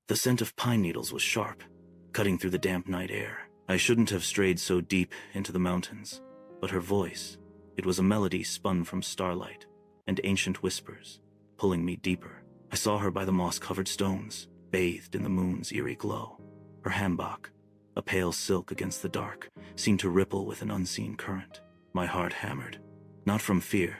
The scent of pine needles was sharp, cutting through the damp night air. I shouldn't have strayed so deep into the mountains, but her voice, it was a melody spun from starlight and ancient whispers, pulling me deeper. I saw her by the moss-covered stones, bathed in the moon's eerie glow. Her hanbok, a pale silk against the dark, seemed to ripple with an unseen current. My heart hammered, not from fear,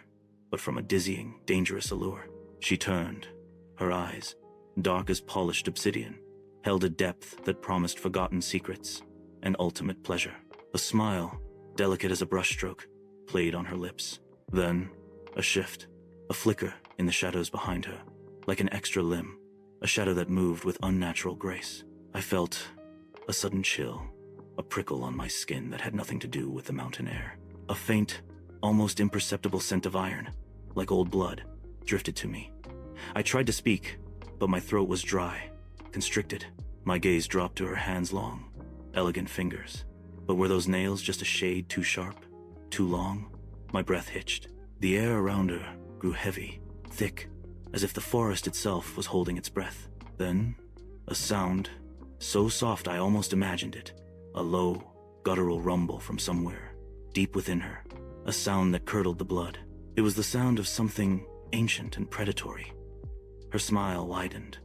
but from a dizzying, dangerous allure. She turned. Her eyes, dark as polished obsidian, held a depth that promised forgotten secrets and ultimate pleasure. A smile, delicate as a brushstroke, played on her lips. Then, a shift, a flicker in the shadows behind her, like an extra limb, a shadow that moved with unnatural grace. I felt a sudden chill, a prickle on my skin that had nothing to do with the mountain air. A faint, almost imperceptible scent of iron, like old blood, drifted to me. I tried to speak, but my throat was dry, constricted. My gaze dropped to her hands' long, elegant fingers. But were those nails just a shade too sharp, too long? My breath hitched. The air around her grew heavy, thick, as if the forest itself was holding its breath. Then, a sound, so soft I almost imagined it, a low, guttural rumble from somewhere, deep within her, a sound that curdled the blood. It was the sound of something ancient and predatory. Her smile widened,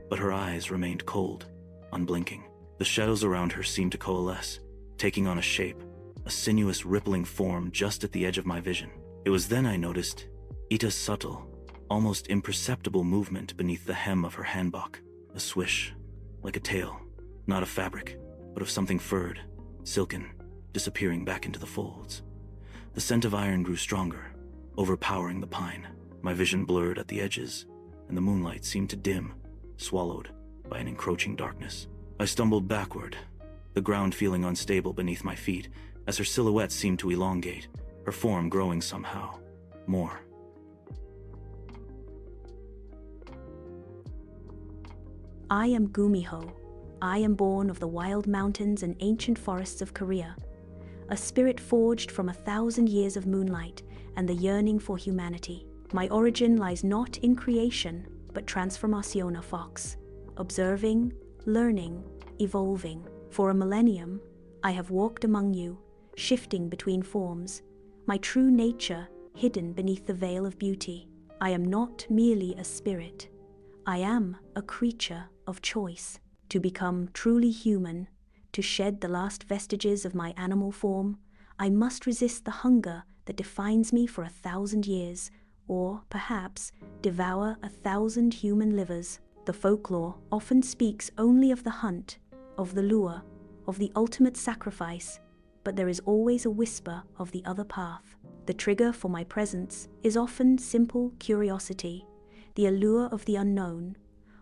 but her eyes remained cold, unblinking. The shadows around her seemed to coalesce, taking on a shape, a sinuous rippling form just at the edge of my vision. It was then I noticed Ita's subtle, almost imperceptible movement beneath the hem of her hanbok, a swish, like a tail, not of fabric, but of something furred, silken, disappearing back into the folds. The scent of iron grew stronger, overpowering the pine. My vision blurred at the edges, and the moonlight seemed to dim, swallowed by an encroaching darkness. I stumbled backward, the ground feeling unstable beneath my feet as her silhouette seemed to elongate, her form growing somehow more. I am Gumiho. I am born of the wild mountains and ancient forests of Korea, a spirit forged from 1,000 years of moonlight and the yearning for humanity. My origin lies not in creation, but transformationa fox, observing, learning, evolving. For a millennium, I have walked among you, shifting between forms, my true nature hidden beneath the veil of beauty. I am not merely a spirit. I am a creature of choice. To become truly human, to shed the last vestiges of my animal form, I must resist the hunger that defines me for 1,000 years, or perhaps devour 1,000 human livers. The folklore often speaks only of the hunt, of the lure, of the ultimate sacrifice, but there is always a whisper of the other path. The trigger for my presence is often simple curiosity, the allure of the unknown,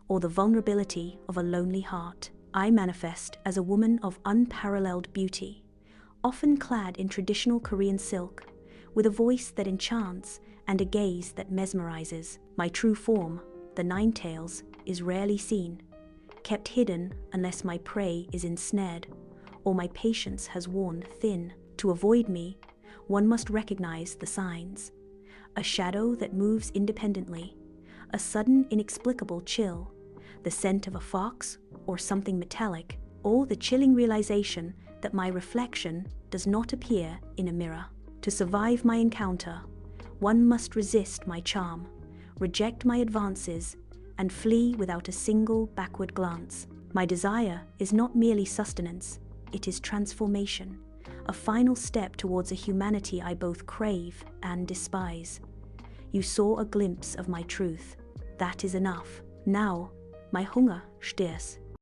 or the vulnerability of a lonely heart. I manifest as a woman of unparalleled beauty, often clad in traditional Korean silk, with a voice that enchants and a gaze that mesmerizes. My true form, the nine tails, is rarely seen, kept hidden unless my prey is ensnared, or my patience has worn thin. To avoid me, one must recognize the signs. A shadow that moves independently, a sudden inexplicable chill, the scent of a fox or something metallic, or the chilling realization that my reflection does not appear in a mirror. To survive my encounter, one must resist my charm, reject my advances, and flee without a single backward glance. My desire is not merely sustenance, it is transformation, a final step towards a humanity I both crave and despise. You saw a glimpse of my truth. That is enough. Now, my hunger stirs.